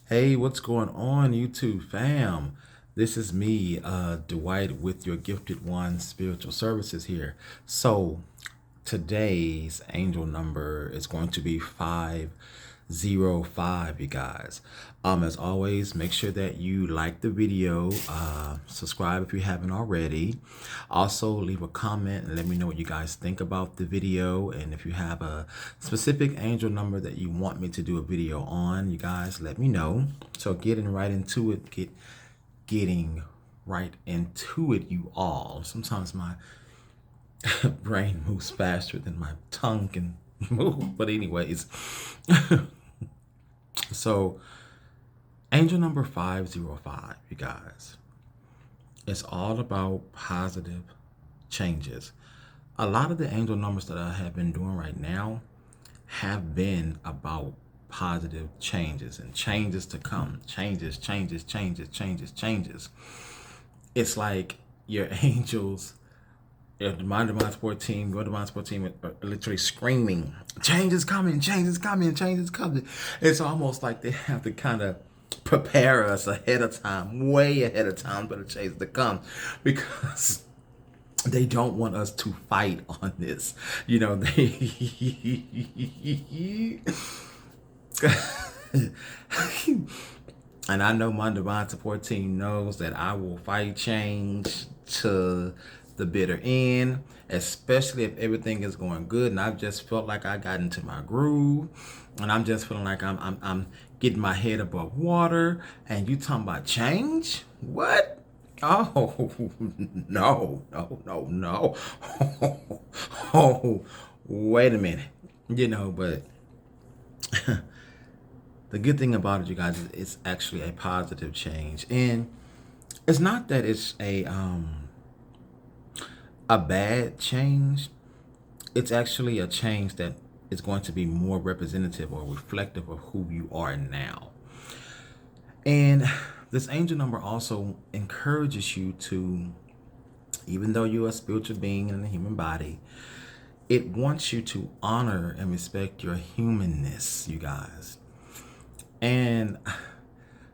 Hey, what's going on, YouTube fam? This is me, Dwight, with your Gifted One Spiritual Services here. So, today's angel number is going to be 505, you guys. As always, make sure that you like the video, subscribe if you haven't already. Also, leave a comment and let me know what you guys think about the video. And if you have a specific angel number that you want me to do a video on, you guys let me know. So getting right into it, getting right into it, you all. Sometimes my brain moves faster than my tongue can move. But anyways, so angel number 505, you guys. It's all about positive changes. A lot of the angel numbers that I have been doing right now have been about positive changes and changes to come. Changes. It's like your angels, my divine support team, your divine support team are literally screaming, change is coming, change is coming, change is coming. It's almost like they have to kind of prepare us ahead of time, way ahead of time for the change to come, because they don't want us to fight on this. And I know my divine support team knows that I will fight change to the bitter end, especially if everything is going good and I've just felt like I got into my groove and I'm just feeling like I'm getting my head above water, and you talking about change? What? Oh, no. Oh, wait a minute. But the good thing about it, you guys, is it's actually a positive change. And it's not that it's a bad change. It's actually a change that is going to be more representative or reflective of who you are now. And this angel number also encourages you to, even though you're a spiritual being in a human body, it wants you to honor and respect your humanness, you guys. And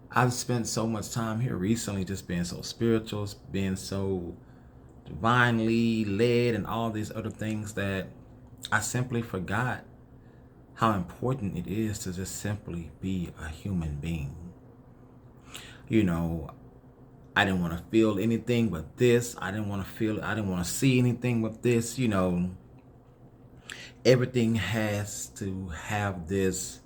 I've spent so much time here recently just being so spiritual, being so divinely led, and all these other things that I simply forgot how important it is to just simply be a human being. I didn't want to feel anything but this. I didn't want to see anything but this. Everything has to have this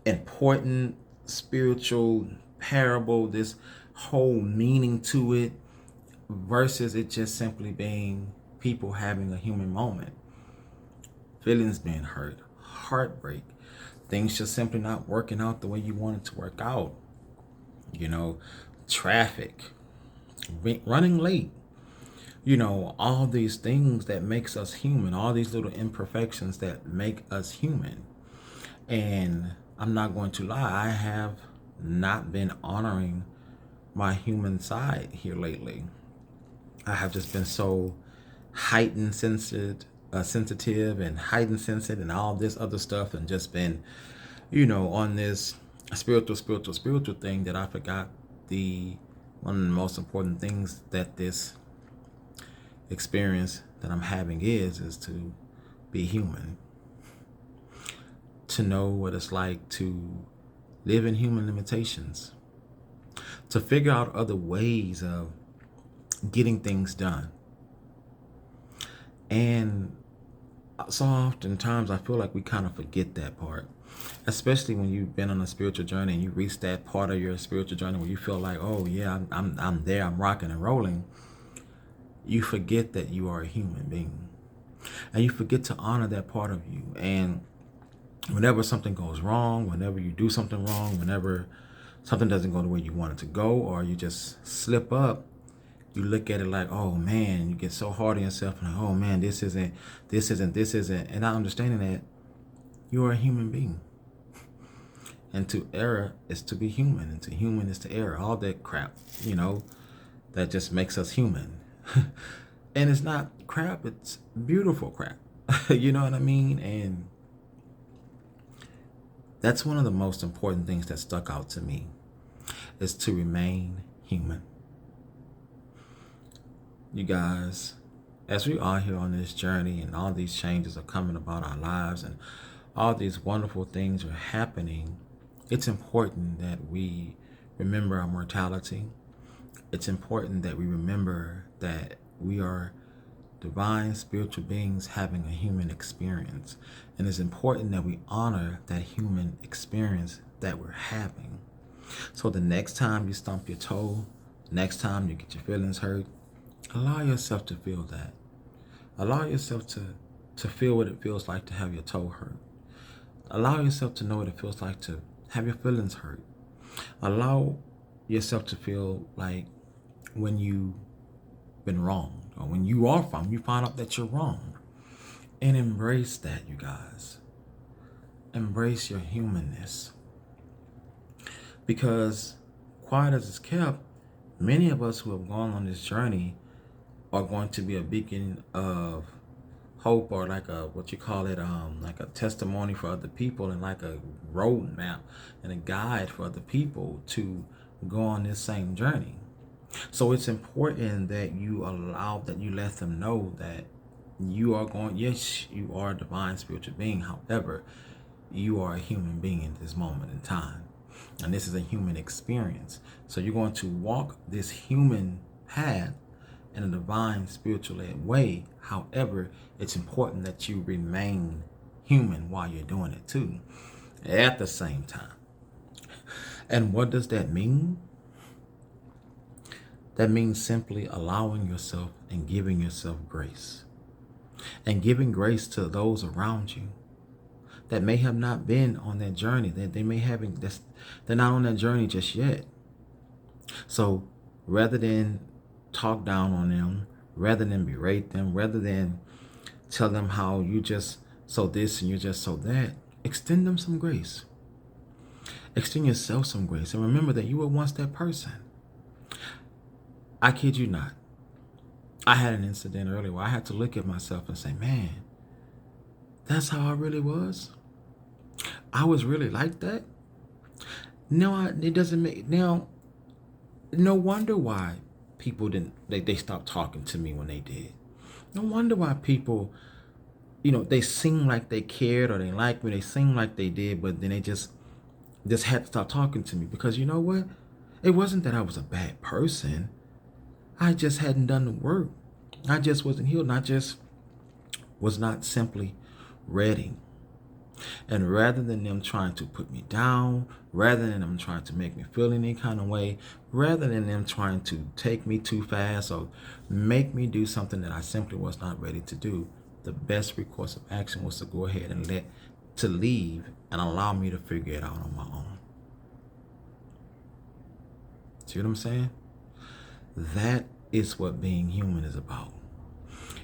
important spiritual parable, this whole meaning to it, versus it just simply being people having a human moment. Feelings being hurt, heartbreak, things just simply not working out the way you want it to work out. Traffic, running late, all these things that makes us human, all these little imperfections that make us human. And I'm not going to lie, I have not been honoring my human side here lately. I have just been so heightened sensitive and heightened sensitive and all this other stuff, and just been, on this spiritual thing, that I forgot the one of the most important things that this experience that I'm having is to be human, to know what it's like to live in human limitations, to figure out other ways of getting things done. And so oftentimes I feel like we kind of forget that part, especially when you've been on a spiritual journey and you reach that part of your spiritual journey where you feel like, oh yeah, I'm there, I'm rocking and rolling. You forget that you are a human being, and you forget to honor that part of you. And whenever something goes wrong, whenever you do something wrong, whenever something doesn't go the way you want it to go, or you just slip up, you look at it like, oh man, you get so hard on yourself, and like, oh man, this isn't. And not understanding that you are a human being. And to err is to be human, and to human is to err. All that crap, that just makes us human. And it's not crap, it's beautiful crap. You know what I mean? And That's one of the most important things that stuck out to me, is to remain human. You guys, as we are here on this journey and all these changes are coming about our lives and all these wonderful things are happening, it's important that we remember our mortality. It's important that we remember that we are divine spiritual beings having a human experience. And it's important that we honor that human experience that we're having. So the next time you stump your toe, next time you get your feelings hurt, allow yourself to feel that. Allow yourself to feel what it feels like to have your toe hurt. Allow yourself to know what it feels like to have your feelings hurt. Allow yourself to feel like when you've been wronged or when you are wrong, you find out that you're wrong. And embrace that, you guys. Embrace your humanness. Because quiet as it's kept, many of us who have gone on this journey are going to be a beacon of hope, or like a, what you call it, like a testimony for other people, and like a roadmap and a guide for other people to go on this same journey. So it's important that you let them know that you are going, yes, you are a divine spiritual being. However, you are a human being in this moment in time. And this is a human experience. So you're going to walk this human path in a divine spiritual led way. However, it's important that you remain human while you're doing it too, at the same time. And what does that mean? That means simply allowing yourself and giving yourself grace. And giving grace to those around you that may have not been on that journey, that they may haven't, they're not on that journey just yet. So rather than talk down on them, rather than berate them, rather than tell them how you just so this and you're just so that, extend them some grace. Extend yourself some grace. And remember that you were once that person. I kid you not. I had an incident earlier where I had to look at myself and say, man, that's how I really was. I was really like that. No, it doesn't make, now, no wonder why people didn't, they stopped talking to me when they did. No wonder why people, they seem like they cared or they liked me, they seemed like they did, but then they just had to stop talking to me. Because you know what? It wasn't that I was a bad person. I just hadn't done the work. I just wasn't healed. And I just was not simply ready. And rather than them trying to put me down, rather than them trying to make me feel any kind of way, rather than them trying to take me too fast or make me do something that I simply was not ready to do, the best recourse of action was to go ahead and leave and allow me to figure it out on my own. See what I'm saying? That is what being human is about.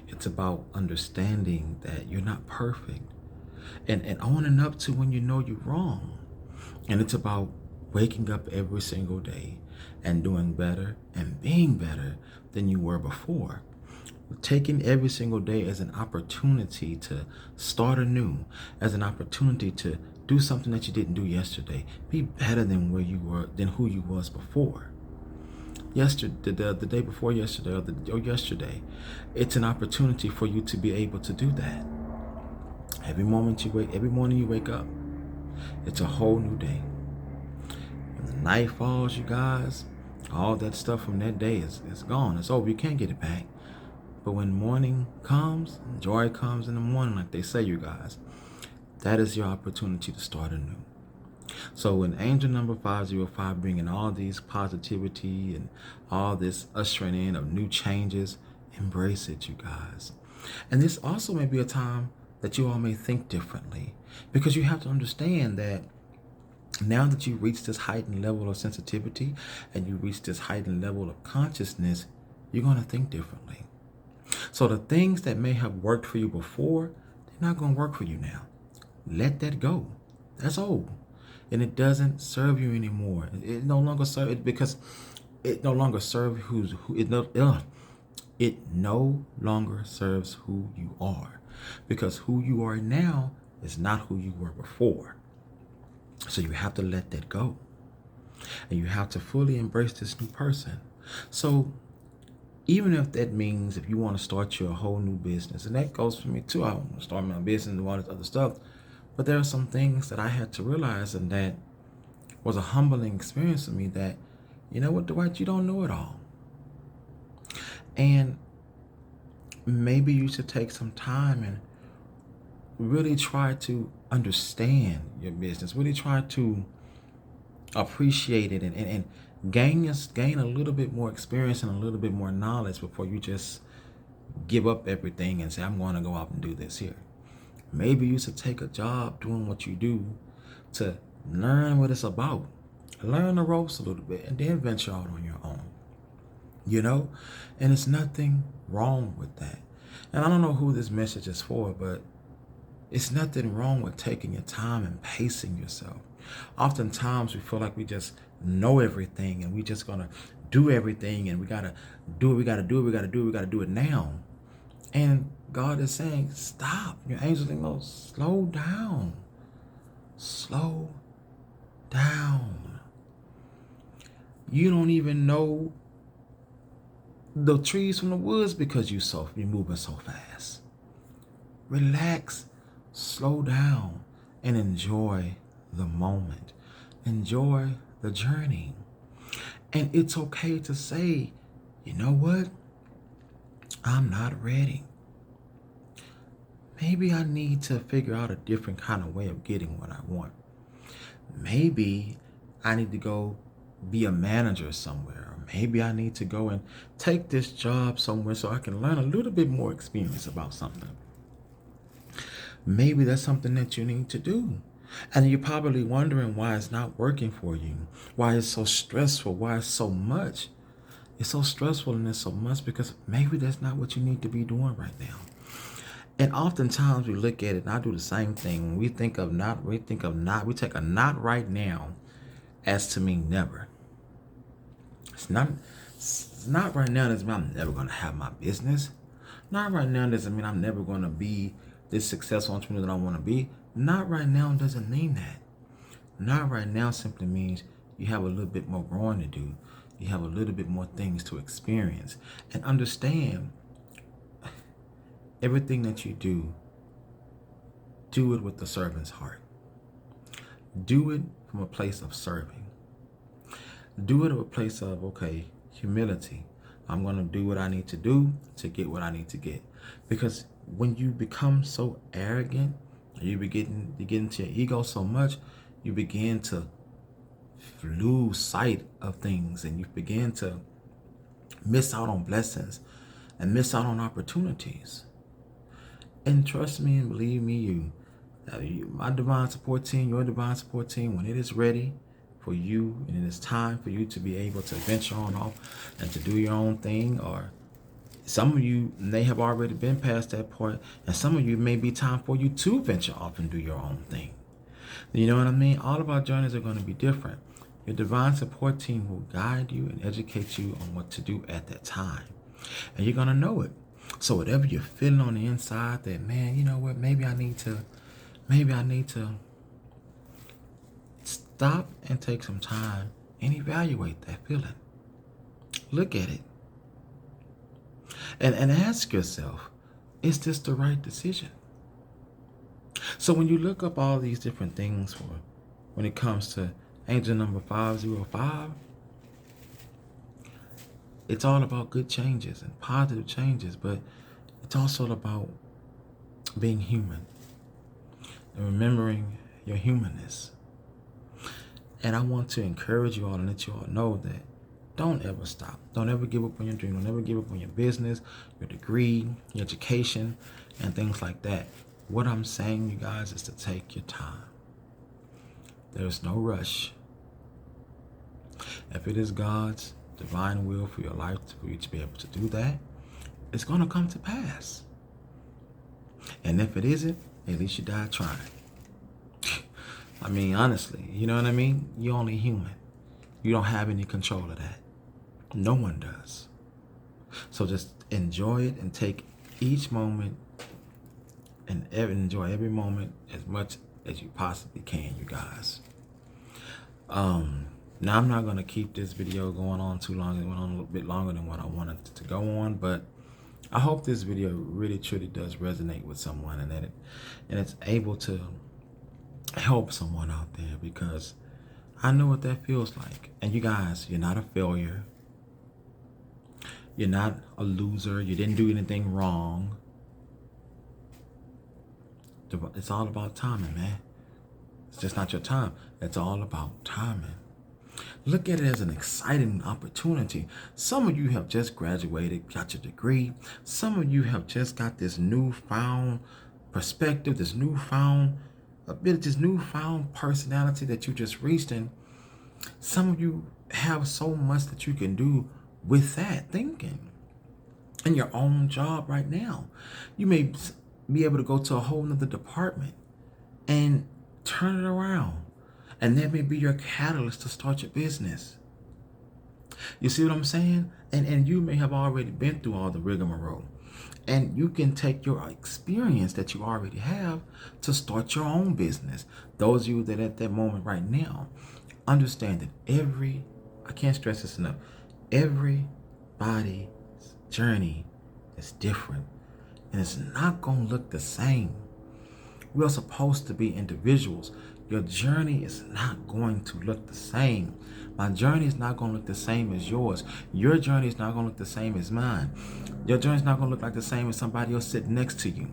It's about understanding that you're not perfect and owning up to when you know you're wrong. And it's about waking up every single day and doing better and being better than you were before. Taking every single day as an opportunity to start anew, as an opportunity to do something that you didn't do yesterday. Be better than where you were, than who you was before. Yesterday, the day before yesterday, or yesterday, it's an opportunity for you to be able to do that. Every morning you wake up, it's a whole new day. When the night falls, you guys, all that stuff from that day is gone. It's over. You can't get it back. But when morning comes, joy comes in the morning, like they say, you guys, that is your opportunity to start anew. So when angel number 505 bringing all these positivity and all this ushering in of new changes, embrace it, you guys. And this also may be a time that you all may think differently, because you have to understand that now that you reach this heightened level of sensitivity and you reach this heightened level of consciousness, you're going to think differently. So the things that may have worked for you before, they're not going to work for you now. Let that go. That's old. And it doesn't serve you anymore. It no longer serves it, because it no longer serves it no longer serves who you are, because who you are now is not who you were before. So you have to let that go. And you have to fully embrace this new person. So even if that means if you want to start your whole new business, and that goes for me too. I want to start my business and do all this other stuff. But there are some things that I had to realize, and that was a humbling experience for me, that, you know what, Dwight, you don't know it all. And maybe you should take some time and really try to understand your business, really try to appreciate it, and gain a little bit more experience and a little bit more knowledge before you just give up everything and say, I'm going to go out and do this here. Maybe you should take a job doing what you do to learn what it's about, learn the ropes a little bit, and then venture out on your own. You know, and it's nothing wrong with that. And I don't know who this message is for, but it's nothing wrong with taking your time and pacing yourself. Oftentimes we feel like we just know everything and we just gonna do everything, and we gotta do it, we gotta do it, we gotta do it, we gotta do it now. And God is saying, stop. Your angels know, slow down. Slow down. You don't even know the trees from the woods because you're moving so fast. Relax, slow down, and enjoy the moment. Enjoy the journey. And it's okay to say, you know what? I'm not ready. Maybe I need to figure out a different kind of way of getting what I want. Maybe I need to go be a manager somewhere. Or maybe I need to go and take this job somewhere so I can learn a little bit more experience about something. Maybe that's something that you need to do. And you're probably wondering why it's not working for you, why it's so stressful, why it's so much. It's so stressful and it's so much because maybe that's not what you need to be doing right now. And oftentimes we look at it, and I do the same thing. When we think of not, we take a not right now as to mean never. It's not right now doesn't mean I'm never going to have my business. Not right now doesn't mean I'm never going to be this successful entrepreneur that I want to be. Not right now doesn't mean that. Not right now simply means you have a little bit more growing to do. You have a little bit more things to experience. And understand, everything that you do it with the servant's heart. Do it from a place of serving. Do it from a place of, okay, humility. I'm going to do what I need to do to get what I need to get. Because when you become so arrogant, you get into your ego so much, you begin to lose sight of things, and you begin to miss out on blessings and miss out on opportunities. And trust me and believe me, my divine support team, your divine support team, when it is ready for you and it is time for you to be able to venture on off and to do your own thing, or some of you may have already been past that point, and some of you may be time for you to venture off and do your own thing. You know what I mean? All of our journeys are going to be different. Your divine support team will guide you and educate you on what to do at that time. And you're going to know it. So whatever you're feeling on the inside, that, man, you know what, maybe I need to stop and take some time and evaluate that feeling. Look at it. And ask yourself, is this the right decision? So when you look up all these different things when it comes to angel number 505, it's all about good changes and positive changes, but it's also about being human and remembering your humanness. And I want to encourage you all and let you all know that don't ever stop. Don't ever give up on your dream. Don't ever give up on your business, your degree, your education, and things like that. What I'm saying, you guys, is to take your time. There's no rush. If it is God's divine will for your life, for you to be able to do that, it's going to come to pass. And if it isn't, at least you died trying. I mean, honestly, you know what I mean? You're only human. You don't have any control of that. No one does. So just enjoy it and take each moment and enjoy every moment as much as you possibly can, you guys. Now I'm not going to keep this video going on too long. It went on a little bit longer than what I wanted it to go on, but I hope this video really truly does resonate with someone, and that it's able to help someone out there, because I know what that feels like. And you guys, you're not a failure. You're not a loser. You didn't do anything wrong. It's all about timing, man. It's just not your time. It's all about timing. Look at it as an exciting opportunity. Some of you have just graduated, got your degree. Some of you have just got this newfound perspective, this newfound ability, this newfound personality that you just reached in. Some of you have so much that you can do with that thinking in your own job right now. You may be able to go to a whole nother department and turn it around. And that may be your catalyst to start your business. You see what I'm saying? And you may have already been through all the rigmarole. And you can take your experience that you already have to start your own business. Those of you that at that moment right now, understand that I can't stress this enough, everybody's journey is different. And it's not going to look the same. We are supposed to be individuals. Your journey is not going to look the same. My journey is not going to look the same as yours. Your journey is not going to look the same as mine. Your journey is not going to look like the same as somebody else sitting next to you.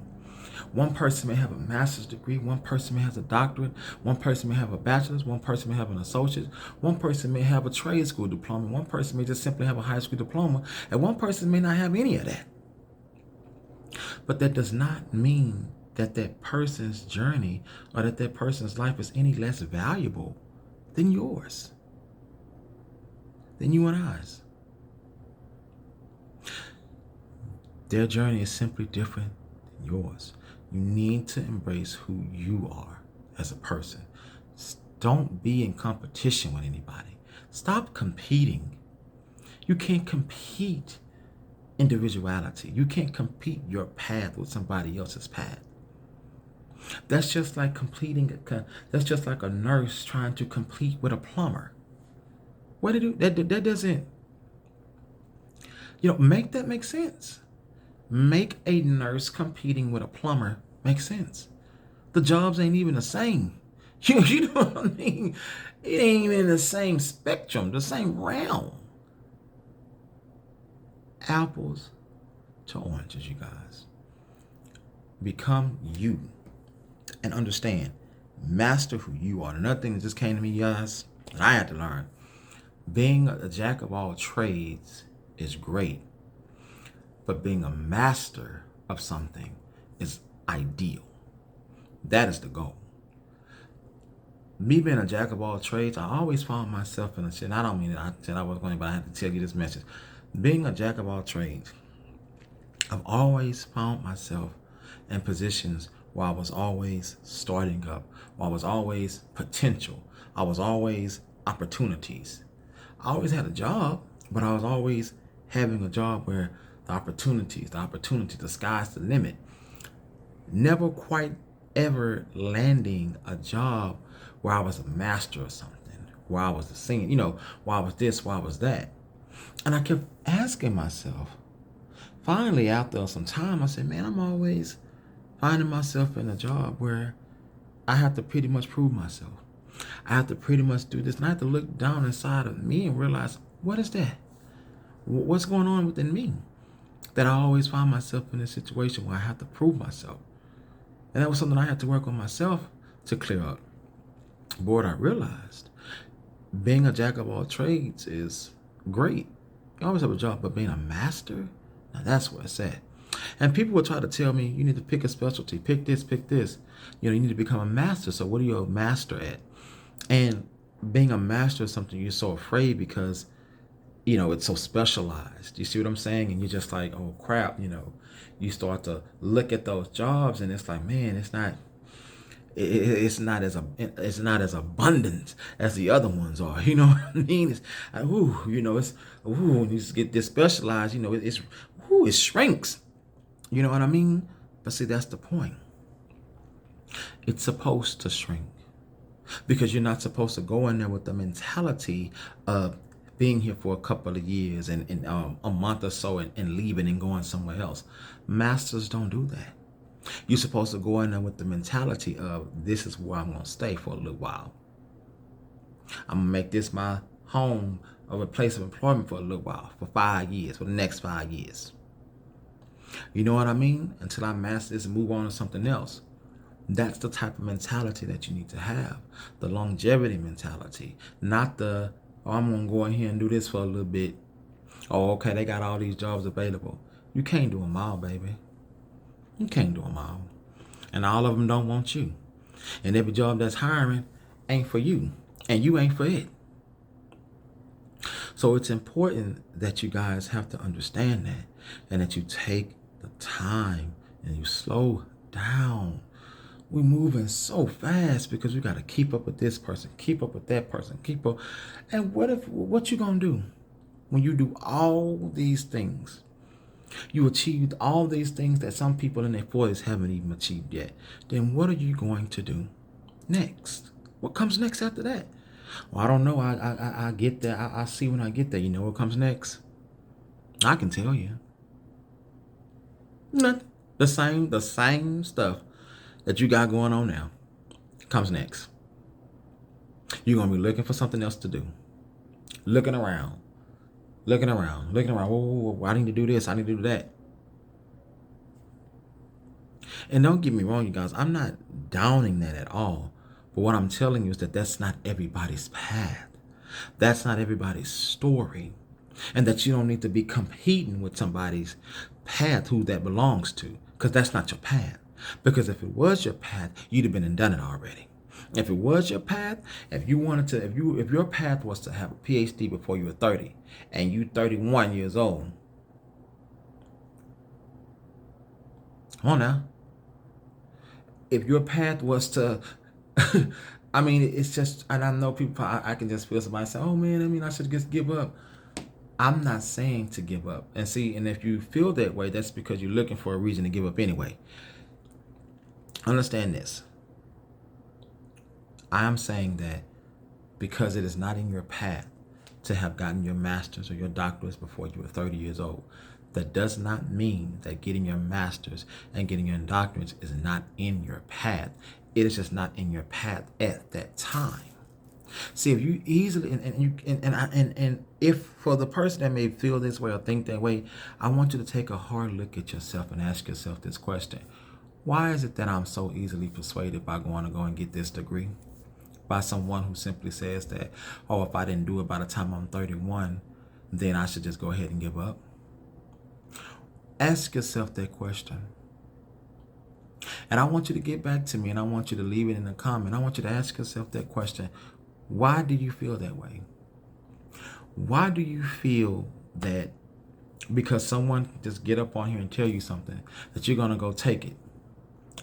One person may have a master's degree. One person may have a doctorate. One person may have a bachelor's. One person may have an associate. One person may have a trade school diploma. One person may just simply have a high school diploma. And one person may not have any of that. But that does not mean that person's journey or that person's life is any less valuable than yours, than you and I's. Their journey is simply different than yours. You need to embrace who you are as a person. Don't be in competition with anybody. Stop competing. You can't compete individuality. You can't compete your path with somebody else's path. That's just like that's just like a nurse trying to compete with a plumber. What do that doesn't, make that make sense. Make a nurse competing with a plumber make sense. The jobs ain't even the same. You know what I mean? It ain't even the same spectrum, the same realm. Apples to oranges, you guys. Become you. And understand, master who you are. Another thing that just came to me, guys, that I had to learn. Being a jack of all trades is great, but being a master of something is ideal. That is the goal. Me being a jack of all trades, I always found myself in a shit. I don't mean that I said I was going, but I had to tell you this message. Being a jack of all trades, I've always found myself in positions where I was always starting up, where I was always potential, I was always opportunities. I always had a job, but I was always having a job where the sky's the limit. Never quite ever landing a job where I was a master of something, where I was the senior, where I was this, where I was that. And I kept asking myself, finally after some time, I said, man, I'm always finding myself in a job where I have to pretty much prove myself. I have to pretty much do this. And I have to look down inside of me and realize, what is that? What's going on within me? That I always find myself in a situation where I have to prove myself. And that was something I had to work on myself to clear up. But what I realized, being a jack of all trades is great. You always have a job, but being a master, now that's where it's at. And people will try to tell me, you need to pick a specialty, pick this, pick this. You need to become a master. So what are you a master at? And being a master is something you're so afraid because, it's so specialized. You see what I'm saying? And you're just like, oh crap, you start to look at those jobs and it's like, man, it's not as abundant as the other ones are. You know what I mean? It's like, when you just get this specialized, it shrinks. You know what I mean? But see, that's the point. It's supposed to shrink. because you're not supposed to go in there with the mentality of being here for a couple of years and a month or so and leaving and going somewhere else. Masters don't do that. You're supposed to go in there with the mentality of, this is where I'm going to stay for a little while. I'm going to make this my home or a place of employment for a little while, for 5 years, for the next 5 years. You know what I mean? Until I master this and move on to something else. That's the type of mentality that you need to have. The longevity mentality. Not the, oh, I'm going to go in here and do this for a little bit. Oh, okay, they got all these jobs available. You can't do them all, baby. You can't do them all. And all of them don't want you. And every job that's hiring ain't for you. And you ain't for it. So it's important that you guys have to understand that. And that you take the time and you slow down. We're moving so fast because we got to keep up with this person, keep up with that person, keep up. And what you gonna do when you do all these things? You achieved all these things that some people in their 40s haven't even achieved yet. Then what are you going to do next? What comes next after that? Well, I don't know. I get there. I see when I get there. You know what comes next? I can tell you. Nothing. The same stuff that you got going on now comes next. You're going to be looking for something else to do. Looking around. Whoa, I need to do this. I need to do that. And don't get me wrong, you guys. I'm not downing that at all. But what I'm telling you is that that's not everybody's path. That's not everybody's story. And that you don't need to be competing with somebody's path who that belongs to. Because that's not your path. Because if it was your path, you'd have been and done it already. If it was your path, if your path was to have a PhD before you were 30 and you 31 years old, come on now. If your path was to, I mean, it's just, and I know people, I can just feel somebody say, oh man, I mean, I should just give up. I'm not saying to give up. And see, and if you feel that way, that's because you're looking for a reason to give up anyway. Understand this. I am saying that because it is not in your path to have gotten your master's or your doctorates before you were 30 years old, that does not mean that getting your master's and getting your doctorates is not in your path. It is just not in your path at that time. See, if you easily and if for the person that may feel this way or think that way, I want you to take a hard look at yourself and ask yourself this question: why is it that I'm so easily persuaded by going to go and get this degree? By someone who simply says that, oh, if I didn't do it by the time I'm 31, then I should just go ahead and give up. Ask yourself that question. And I want you to get back to me, and I want you to leave it in a comment. I want you to ask yourself that question. Why do you feel that way? Why do you feel that because someone just get up on here and tell you something, that you're going to go take it?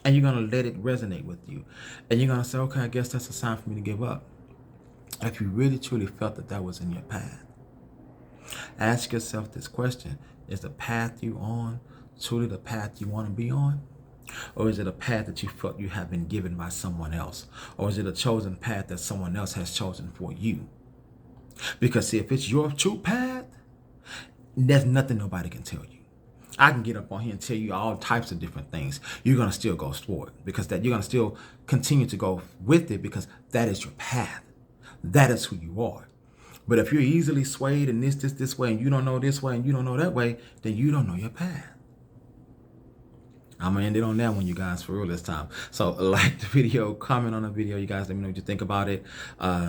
And you're going to let it resonate with you. And you're going to say, okay, I guess that's a sign for me to give up. If you really, truly felt that that was in your path. Ask yourself this question. Is the path you on truly the path you want to be on? Or is it a path that you felt you have been given by someone else? Or is it a chosen path that someone else has chosen for you? Because see, if it's your true path, there's nothing nobody can tell you. I can get up on here and tell you all types of different things. You're going to still go toward it because that you're going to still continue to go with it because that is your path. That is who you are. But if you're easily swayed in this way and you don't know this way and you don't know that way, then you don't know your path. I'm going to end it on that one, you guys, for real this time. So like the video, comment on the video. You guys let me know what you think about it.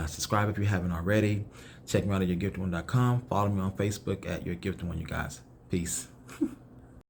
Subscribe if you haven't already. Check me out at yourgifted1.com. Follow me on Facebook at yourgifted1, you guys. Peace.